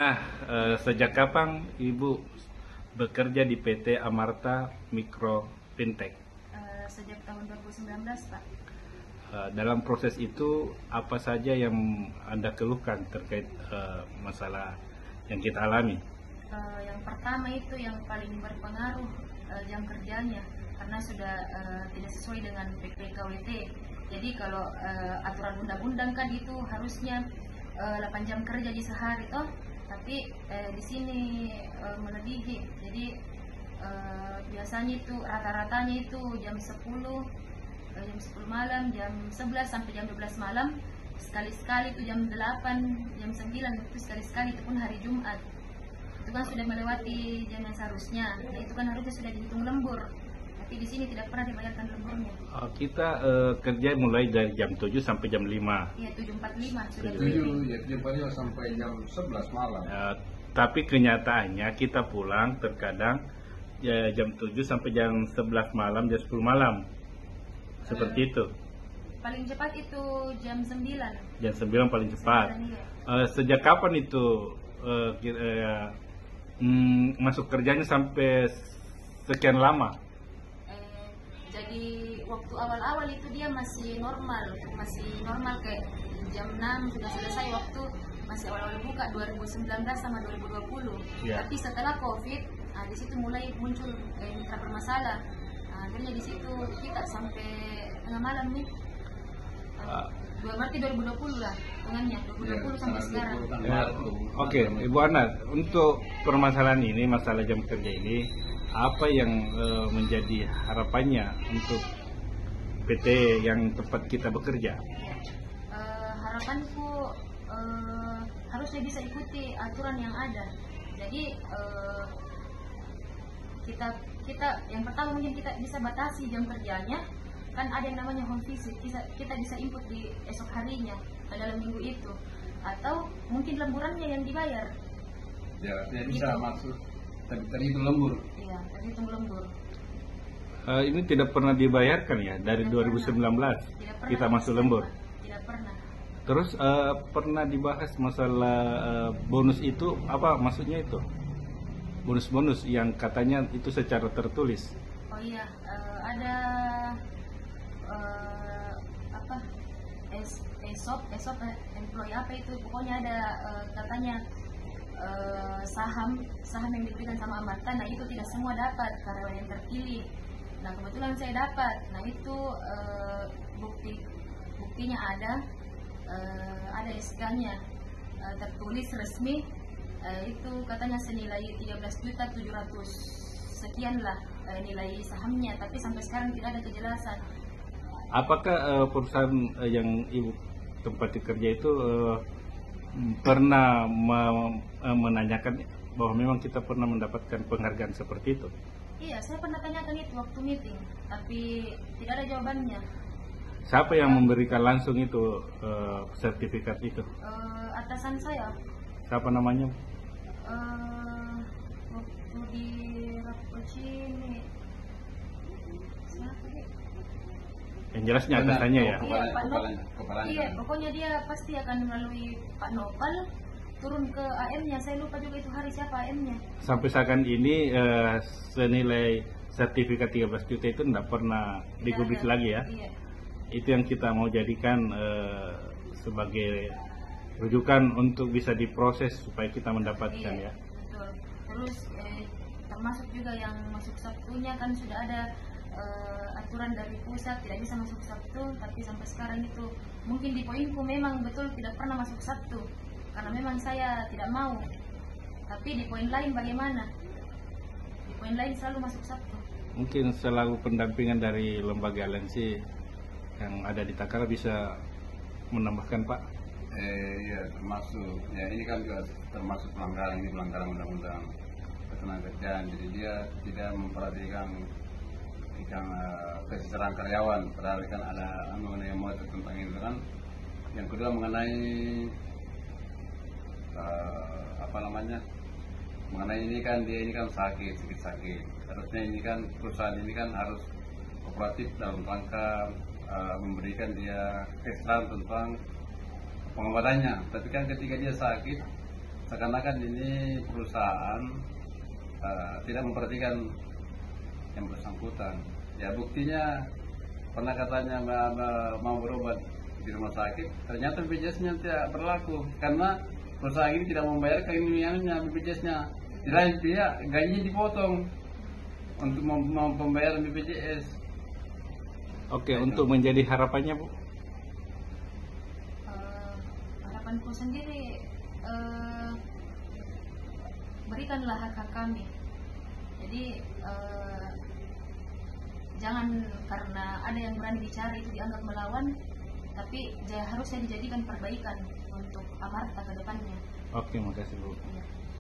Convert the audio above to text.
Nah, sejak kapan Ibu bekerja di PT Amarta Mikro Fintech? Sejak tahun 2019, Pak. Dalam proses itu, apa saja yang Anda keluhkan terkait masalah yang kita alami? Yang pertama itu yang paling berpengaruh jam kerjanya, karena sudah tidak sesuai dengan PPKWT. Jadi kalau aturan undang-undang kan itu harusnya 8 jam kerja di sehari toh, tapi di sini melebihi. Jadi biasanya itu rata-ratanya itu jam 10 malam, jam 11 sampai jam 12 malam, sekali-sekali itu jam 8, jam 9, itu sekali-sekali, itu pun hari Jumat. Itu kan sudah melewati jam yang seharusnya, nah itu kan harusnya sudah dihitung lembur, tapi di sini tidak pernah dibayarkan lemburnya. Kita kerja mulai dari jam 7 sampai jam 5. Iya, 7.45 sudah 7 ya, jam sampai jam 11 malam. Tapi kenyataannya kita pulang terkadang ya, jam 7 sampai jam 11 malam, jam 10 malam. Seperti itu. Paling cepat itu jam 9. Jam 9 paling cepat. 9, iya. Sejak kapan itu masuk kerjanya sampai sekian lama? Jadi waktu awal-awal itu dia masih normal kayak jam 6 sudah selesai, waktu masih awal-awal buka 2019 sama 2020. Ya. Tapi setelah COVID, di situ mulai muncul mitra bermasalah. Akhirnya di situ kita sampai tengah malam nih. Berarti 2020 lah hitungannya, 2020 sampai sekarang. Oke, Ibu Ana, untuk permasalahan ini, masalah jam kerja ini, apa yang menjadi harapannya untuk PT yang tempat kita bekerja? Harapanku harusnya bisa ikuti aturan yang ada. Jadi kita yang pertama mungkin kita bisa batasi jam kerjanya. Kan ada yang namanya home visit, kita bisa input di esok harinya ke dalam minggu itu, atau mungkin lemburannya yang dibayar. Ya, dia bisa masuk terhitung lembur. Iya, terhitung lembur. Ini tidak pernah dibayarkan ya dari 2019 kita masuk lembur. Tidak pernah. Terus pernah dibahas masalah bonus itu, apa maksudnya itu? Bonus-bonus yang katanya itu secara tertulis. Oh iya, ada apa ESOP employee apa itu, pokoknya ada katanya saham yang diberikan sama Amarta. Nah itu tidak semua dapat karyawan yang terpilih. Nah kebetulan saya dapat. Nah itu buktinya ada SK-nya tertulis resmi. Itu katanya senilai 13.700 sekian lah nilai sahamnya, tapi sampai sekarang tidak ada kejelasan. Apakah perusahaan yang Ibu tempat kerja itu pernah menanyakan bahwa memang kita pernah mendapatkan penghargaan seperti itu? Iya, saya pernah tanyakan itu waktu meeting, tapi tidak ada jawabannya. Siapa yang memberikan langsung itu sertifikat itu? Atasan saya. Siapa namanya? Waktu di Rapocini, siapa dia? Yang jelasnya atasannya ya. Iya, Pak Nop. Kepalanya. Iya, pokoknya dia pasti akan melalui Pak Nopal turun ke AM-nya. Saya lupa juga itu hari siapa AM-nya. Sampai saat ini senilai sertifikat 13 juta itu tidak pernah digubris lagi ya. Iya. Itu yang kita mau jadikan sebagai rujukan untuk bisa diproses supaya kita mendapatkan Iya, ya. betul. Terus termasuk juga yang masuk Sabtunya kan sudah ada aturan dari pusat tidak bisa masuk Sabtu, tapi sampai sekarang itu mungkin di poinku memang betul tidak pernah masuk Sabtu karena memang saya tidak mau. Tapi di poin lain bagaimana? Di poin lain selalu masuk Sabtu. Mungkin selalu pendampingan dari lembaga aliansi yang ada di Takara bisa menambahkan Pak. Ya termasuk. Ya ini kan juga termasuk pelanggaran undang-undang ketenagakerjaan. Jadi dia tidak memperhatikan kesejahteraan karyawan, padahal kan ada yang mau tentang itu kan. Yang kedua mengenai mengenai ini kan dia ini kan sakit. Harusnya ini kan perusahaan ini kan harus kooperatif dalam rangka memberikan dia keterangan tentang pengobatannya. Tapi kan ketika dia sakit seakan-akan ini perusahaan tidak memperhatikan yang bersangkutan. Ya buktinya pernah katanya mau berobat di rumah sakit, ternyata BPJS-nya tidak berlaku karena perusahaan ini tidak membayar keilmuannya BPJS-nya. Di lain pihak gajinya dipotong untuk pembayaran BPJS. Oke, untuk menjadi harapannya Bu? Harapanku sendiri, berikanlah hak kami. Jadi jangan karena ada yang berani bicara itu dianggap melawan, tapi harusnya dijadikan perbaikan untuk Amarta ke depannya. Oke, makasih Bu. Ya.